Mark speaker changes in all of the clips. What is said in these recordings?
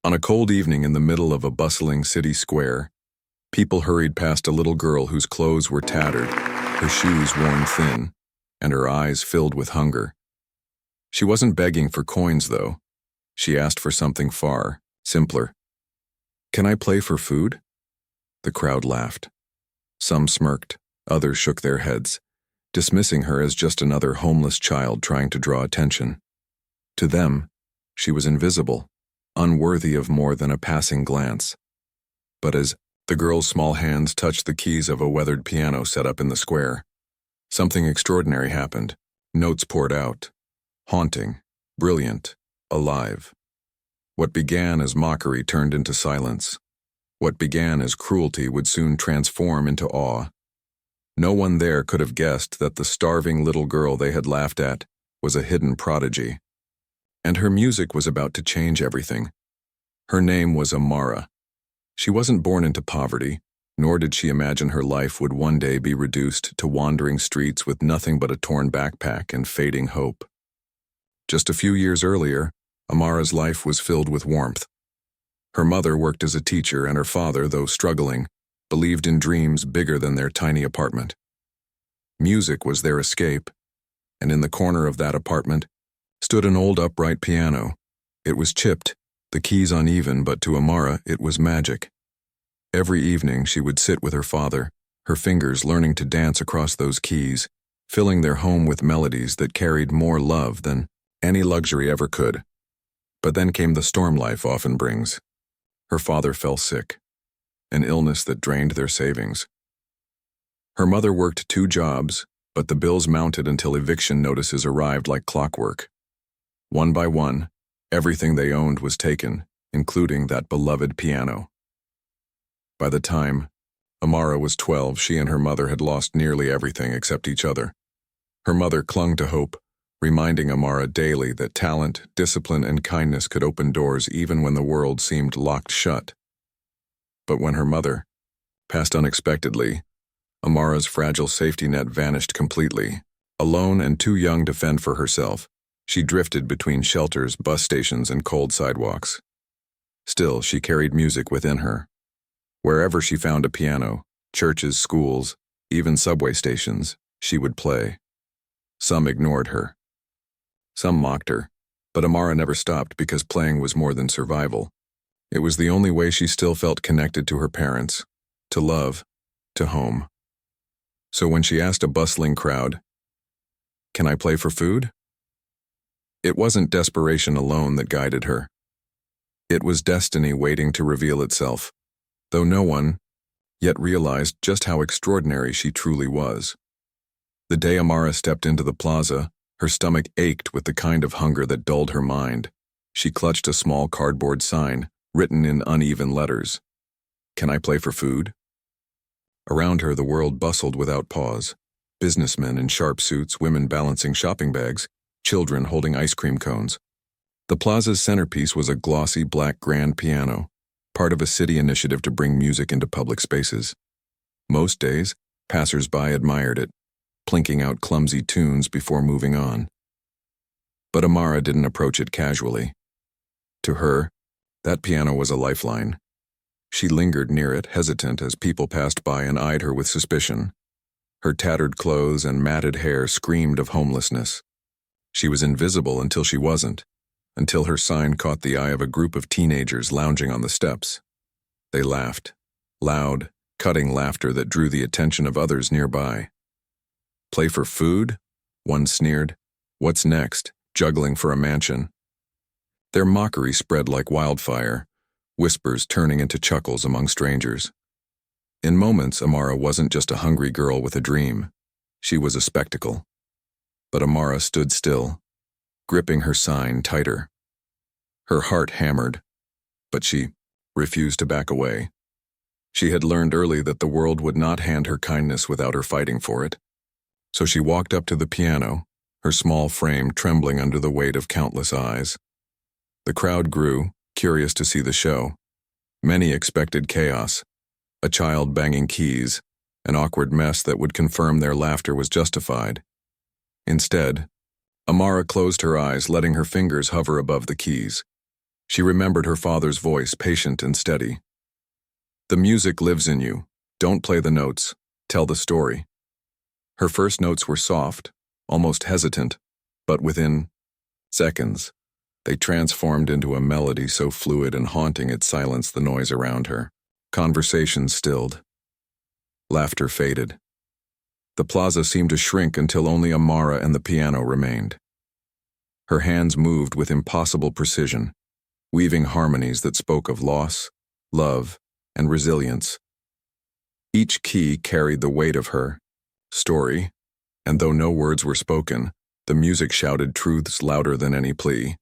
Speaker 1: On a cold evening in the middle of a bustling city square, people hurried past a little girl whose clothes were tattered, her shoes worn thin, and her eyes filled with hunger. She wasn't begging for coins, though. She asked for something far simpler. "Can I play for food?" The crowd laughed. Some smirked, others shook their heads, dismissing her as just another homeless child trying to draw attention. To them, she was invisible, unworthy of more than a passing glance. But as the girl's small hands touched the keys of a weathered piano set up in the square, something extraordinary happened. Notes poured out, haunting, brilliant, alive. What began as mockery turned into silence. What began as cruelty would soon transform into awe. No one there could have guessed that the starving little girl they had laughed at was a hidden prodigy. And her music was about to change everything. Her name was Amara. She wasn't born into poverty, nor did she imagine her life would one day be reduced to wandering streets with nothing but a torn backpack and fading hope. Just a few years earlier, Amara's life was filled with warmth. Her mother worked as a teacher, and her father, though struggling, believed in dreams bigger than their tiny apartment. Music was their escape, and in the corner of that apartment stood an old upright piano. It was chipped, the keys uneven, but to Amara it was magic. Every evening she would sit with her father, her fingers learning to dance across those keys, filling their home with melodies that carried more love than any luxury ever could. But then came the storm life often brings. Her father fell sick, an illness that drained their savings. Her mother worked 2 jobs, but the bills mounted until eviction notices arrived like clockwork. One by one, everything they owned was taken, including that beloved piano. By the time Amara was 12, she and her mother had lost nearly everything except each other. Her mother clung to hope, reminding Amara daily that talent, discipline, and kindness could open doors even when the world seemed locked shut. But when her mother passed unexpectedly, Amara's fragile safety net vanished completely. Alone and too young to fend for herself, she drifted between shelters, bus stations, and cold sidewalks. Still, she carried music within her. Wherever she found a piano, churches, schools, even subway stations, she would play. Some ignored her. Some mocked her, but Amara never stopped because playing was more than survival. It was the only way she still felt connected to her parents, to love, to home. So when she asked a bustling crowd, "Can I play for food?" it wasn't desperation alone that guided her. It was destiny waiting to reveal itself, though no one yet realized just how extraordinary she truly was. The day Amara stepped into the plaza, her stomach ached with the kind of hunger that dulled her mind. She clutched a small cardboard sign, written in uneven letters. "Can I play for food?" Around her, the world bustled without pause. Businessmen in sharp suits, women balancing shopping bags, children holding ice cream cones. The plaza's centerpiece was a glossy black grand piano, part of a city initiative to bring music into public spaces. Most days, passers-by admired it, plinking out clumsy tunes before moving on. But Amara didn't approach it casually. To her, that piano was a lifeline. She lingered near it, hesitant as people passed by and eyed her with suspicion. Her tattered clothes and matted hair screamed of homelessness. She was invisible until she wasn't, until her sign caught the eye of a group of teenagers lounging on the steps. They laughed, loud, cutting laughter that drew the attention of others nearby. "Play for food?" one sneered. "What's next? Juggling for a mansion?" Their mockery spread like wildfire, whispers turning into chuckles among strangers. In moments, Amara wasn't just a hungry girl with a dream. She was a spectacle. But Amara stood still, gripping her sign tighter. Her heart hammered, but she refused to back away. She had learned early that the world would not hand her kindness without her fighting for it. So she walked up to the piano, her small frame trembling under the weight of countless eyes. The crowd grew, curious to see the show. Many expected chaos, a child banging keys, an awkward mess that would confirm their laughter was justified. Instead, Amara closed her eyes, letting her fingers hover above the keys. She remembered her father's voice, patient and steady. "The music lives in you. Don't play the notes. Tell the story." Her first notes were soft, almost hesitant, but within seconds, they transformed into a melody so fluid and haunting it silenced the noise around her. Conversations stilled. Laughter faded. The plaza seemed to shrink until only Amara and the piano remained. Her hands moved with impossible precision, weaving harmonies that spoke of loss, love, and resilience. Each key carried the weight of her story, and though no words were spoken, the music shouted truths louder than any plea.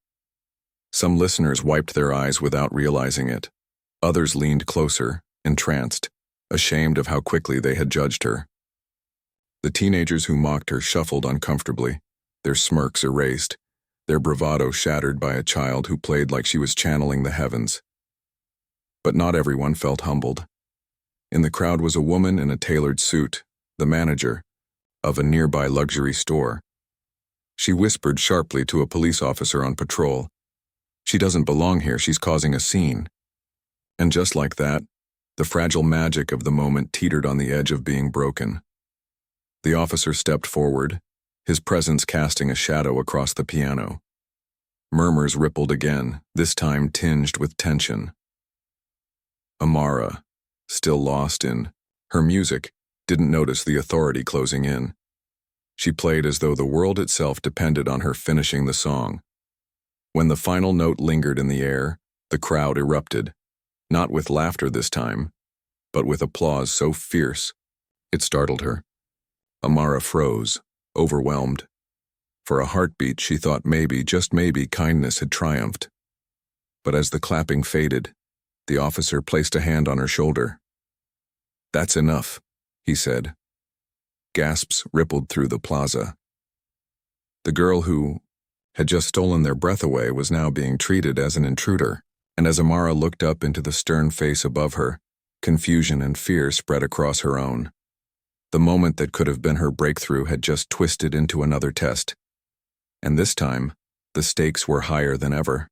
Speaker 1: Some listeners wiped their eyes without realizing it. Others leaned closer, entranced, ashamed of how quickly they had judged her. The teenagers who mocked her shuffled uncomfortably, their smirks erased, their bravado shattered by a child who played like she was channeling the heavens. But not everyone felt humbled. In the crowd was a woman in a tailored suit, the manager of a nearby luxury store. She whispered sharply to a police officer on patrol, "She doesn't belong here, she's causing a scene." And just like that, the fragile magic of the moment teetered on the edge of being broken. The officer stepped forward, his presence casting a shadow across the piano. Murmurs rippled again, this time tinged with tension. Amara, still lost in her music, didn't notice the authority closing in. She played as though the world itself depended on her finishing the song. When the final note lingered in the air, the crowd erupted, not with laughter this time, but with applause so fierce it startled her. Amara froze, overwhelmed. For a heartbeat, she thought maybe, just maybe, kindness had triumphed. But as the clapping faded, the officer placed a hand on her shoulder. "That's enough," he said. Gasps rippled through the plaza. The girl who had just stolen their breath away was now being treated as an intruder, and as Amara looked up into the stern face above her, confusion and fear spread across her own. The moment that could have been her breakthrough had just twisted into another test. And this time, the stakes were higher than ever.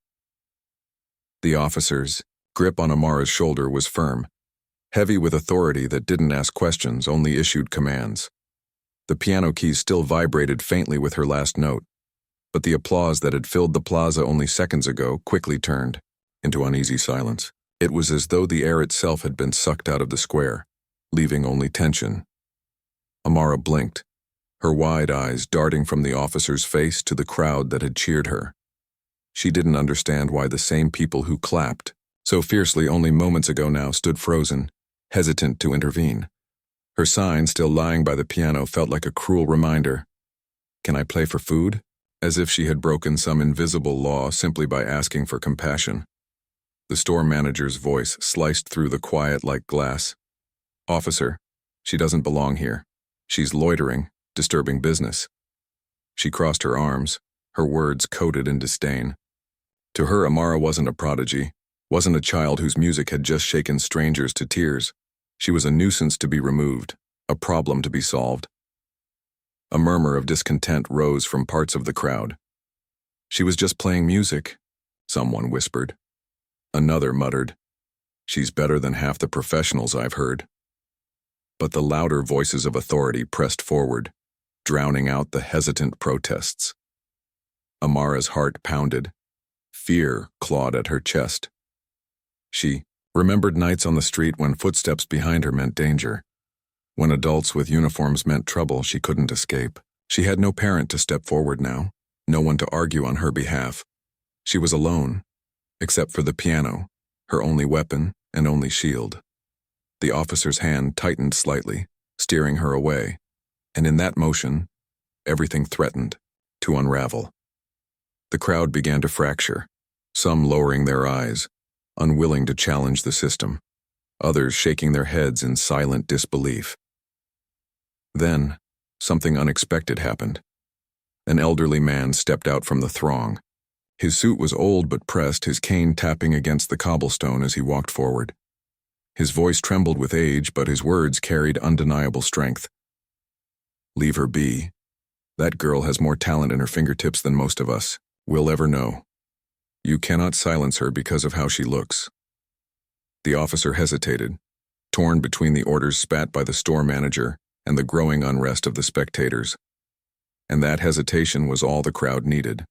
Speaker 1: The officer's grip on Amara's shoulder was firm, heavy with authority that didn't ask questions, only issued commands. The piano keys still vibrated faintly with her last note, but the applause that had filled the plaza only seconds ago quickly turned into uneasy silence. It was as though the air itself had been sucked out of the square, leaving only tension. Amara blinked, her wide eyes darting from the officer's face to the crowd that had cheered her. She didn't understand why the same people who clapped so fiercely only moments ago now stood frozen, hesitant to intervene. Her sign, still lying by the piano, felt like a cruel reminder. "Can I play for food?" As if she had broken some invisible law simply by asking for compassion. The store manager's voice sliced through the quiet like glass. "Officer, she doesn't belong here. She's loitering, disturbing business." She crossed her arms, her words coated in disdain. To her, Amara wasn't a prodigy, wasn't a child whose music had just shaken strangers to tears. She was a nuisance to be removed, a problem to be solved. A murmur of discontent rose from parts of the crowd. "She was just playing music," someone whispered. Another muttered, "She's better than half the professionals I've heard." But the louder voices of authority pressed forward, drowning out the hesitant protests. Amara's heart pounded. Fear clawed at her chest. She remembered nights on the street when footsteps behind her meant danger. When adults with uniforms meant trouble she couldn't escape. She had no parent to step forward now, no one to argue on her behalf. She was alone, except for the piano, her only weapon and only shield. The officer's hand tightened slightly, steering her away, and in that motion, everything threatened to unravel. The crowd began to fracture, some lowering their eyes, unwilling to challenge the system, others shaking their heads in silent disbelief. Then, something unexpected happened. An elderly man stepped out from the throng. His suit was old but pressed, his cane tapping against the cobblestone as he walked forward. His voice trembled with age, but his words carried undeniable strength. "Leave her be. That girl has more talent in her fingertips than most of us will ever know." You cannot silence her because of how she looks. The officer hesitated, torn between the orders spat by the store manager and the growing unrest of the spectators. And that hesitation was all the crowd needed.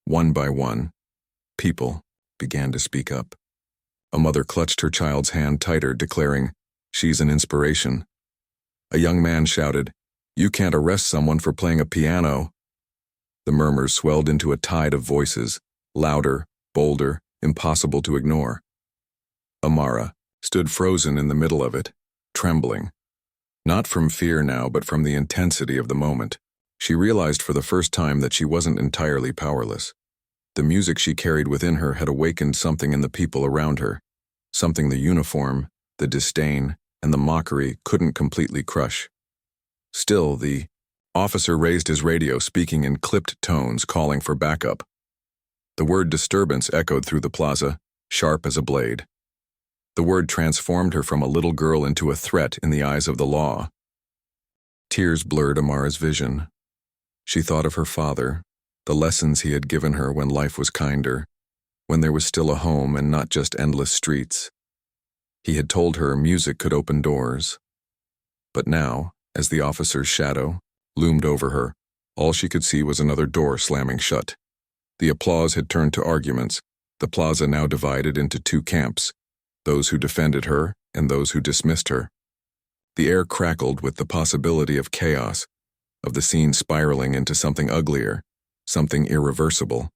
Speaker 1: One by one, people began to speak up. A mother clutched her child's hand tighter, declaring, "She's an inspiration." A young man shouted, "You can't arrest someone for playing a piano." The murmurs swelled into a tide of voices, louder, bolder, impossible to ignore. Amara stood frozen in the middle of it, trembling. Not from fear now, but from the intensity of the moment. She realized for the first time that she wasn't entirely powerless. The music she carried within her had awakened something in the people around her, something the uniform, the disdain, and the mockery couldn't completely crush. Still, the officer raised his radio, speaking in clipped tones, calling for backup. The word disturbance echoed through the plaza, sharp as a blade. The word transformed her from a little girl into a threat in the eyes of the law. Tears blurred Amara's vision. She thought of her father, the lessons he had given her when life was kinder, when there was still a home and not just endless streets. He had told her music could open doors. But now, as the officer's shadow loomed over her, all she could see was another door slamming shut. The applause had turned to arguments, the plaza now divided into two camps, those who defended her and those who dismissed her. The air crackled with the possibility of chaos, of the scene spiraling into something uglier, something irreversible.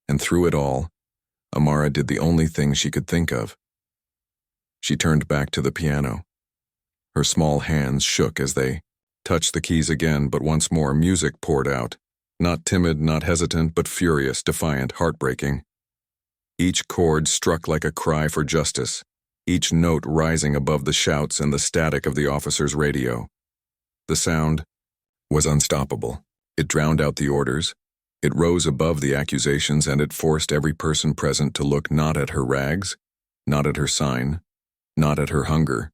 Speaker 1: And through it all, Amara did the only thing she could think of. She turned back to the piano. Her small hands shook as they touched the keys again, but once more music poured out, not timid, not hesitant, but furious, defiant, heartbreaking. Each chord struck like a cry for justice, each note rising above the shouts and the static of the officer's radio. The sound was unstoppable. It drowned out the orders, it rose above the accusations, and it forced every person present to look not at her rags, not at her sign, not at her hunger,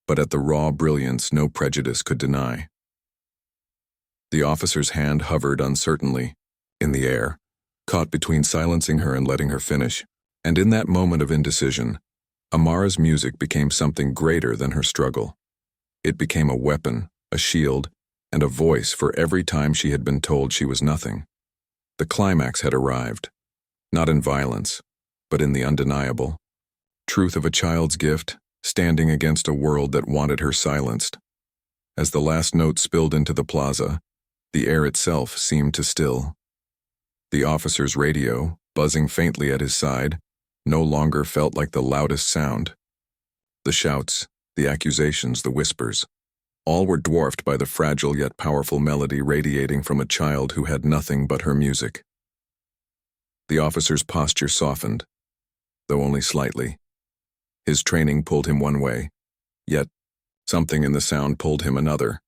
Speaker 1: but at the raw brilliance no prejudice could deny. The officer's hand hovered uncertainly in the air, caught between silencing her and letting her finish, and in that moment of indecision, Amara's music became something greater than her struggle. It became a weapon, a shield, and a voice for every time she had been told she was nothing. The climax had arrived, not in violence, but in the undeniable truth of a child's gift standing against a world that wanted her silenced. As the last note spilled into the plaza, the air itself seemed to still. The officer's radio, buzzing faintly at his side, no longer felt like the loudest sound. The shouts, the accusations, the whispers, all were dwarfed by the fragile yet powerful melody radiating from a child who had nothing but her music. The officer's posture softened, though only slightly. His training pulled him one way, yet something in the sound pulled him another.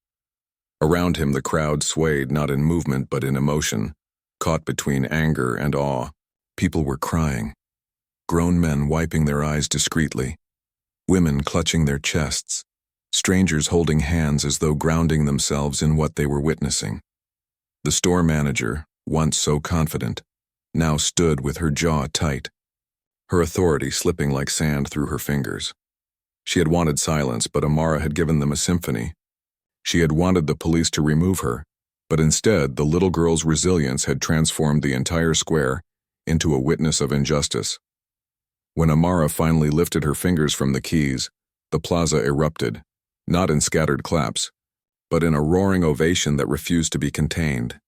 Speaker 1: Around him the crowd swayed not in movement but in emotion, caught between anger and awe. People were crying, grown men wiping their eyes discreetly, women clutching their chests, strangers holding hands as though grounding themselves in what they were witnessing. The store manager, once so confident, now stood with her jaw tight, her authority slipping like sand through her fingers. She had wanted silence, but Amara had given them a symphony. She had wanted the police to remove her, but instead the little girl's resilience had transformed the entire square into a witness of injustice. When Amara finally lifted her fingers from the keys, the plaza erupted, not in scattered claps, but in a roaring ovation that refused to be contained.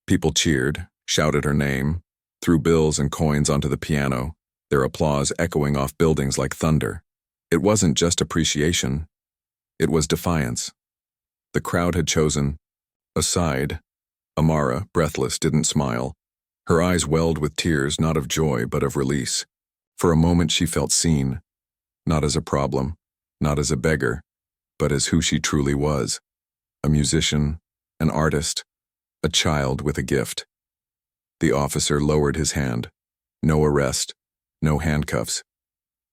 Speaker 1: People cheered, shouted her name, threw bills and coins onto the piano, their applause echoing off buildings like thunder. It wasn't just appreciation, it was defiance. The crowd had chosen a side. Amara, breathless, didn't smile. Her eyes welled with tears, not of joy, but of release. For a moment she felt seen, not as a problem, not as a beggar, but as who she truly was. A musician, an artist, a child with a gift. The officer lowered his hand. No arrest, no handcuffs.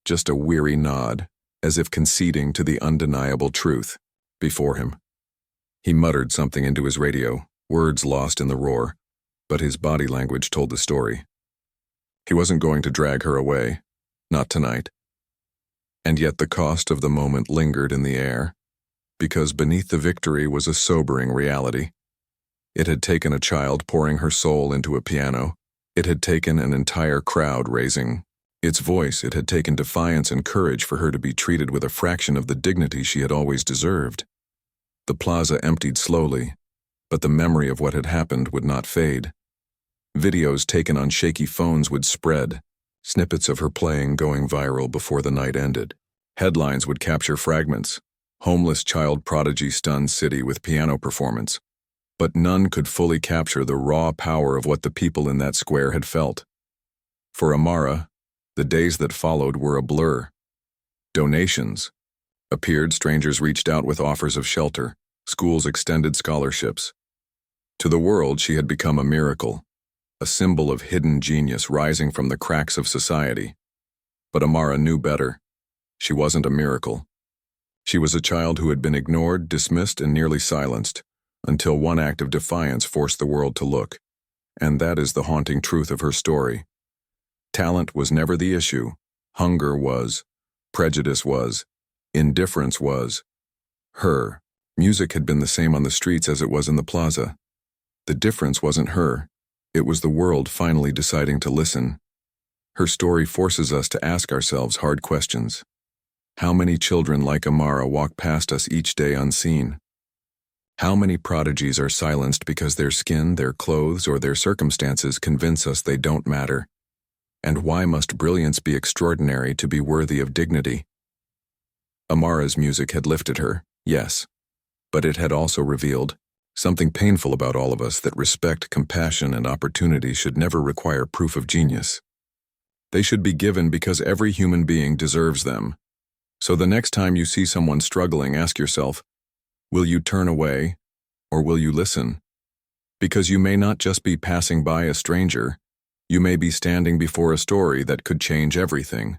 Speaker 1: Just a weary nod, as if conceding to the undeniable truth before him. He muttered something into his radio, words lost in the roar, but his body language told the story. He wasn't going to drag her away, not tonight. And yet the cost of the moment lingered in the air, because beneath the victory was a sobering reality. It had taken a child pouring her soul into a piano. It had taken an entire crowd raising its voice. It had taken defiance and courage for her to be treated with a fraction of the dignity she had always deserved. The plaza emptied slowly, but the memory of what had happened would not fade. Videos taken on shaky phones would spread, snippets of her playing going viral before the night ended. Headlines would capture fragments. Homeless child prodigy stuns city with piano performance. But none could fully capture the raw power of what the people in that square had felt. For Amara, the days that followed were a blur. Donations appeared, strangers reached out with offers of shelter, schools extended scholarships. To the world, she had become a miracle, a symbol of hidden genius rising from the cracks of society. But Amara knew better. She wasn't a miracle. She was a child who had been ignored, dismissed, and nearly silenced, until one act of defiance forced the world to look. And that is the haunting truth of her story. Talent was never the issue. Hunger was. Prejudice was. Indifference was. Her. Music had been the same on the streets as it was in the plaza. The difference wasn't her. It was the world finally deciding to listen. Her story forces us to ask ourselves hard questions. How many children like Amara walk past us each day unseen? How many prodigies are silenced because their skin, their clothes, or their circumstances convince us they don't matter? And why must brilliance be extraordinary to be worthy of dignity? Amara's music had lifted her, yes, but it had also revealed something painful about all of us, that respect, compassion, and opportunity should never require proof of genius. They should be given because every human being deserves them. So the next time you see someone struggling, ask yourself, will you turn away, or will you listen? Because you may not just be passing by a stranger, you may be standing before a story that could change everything.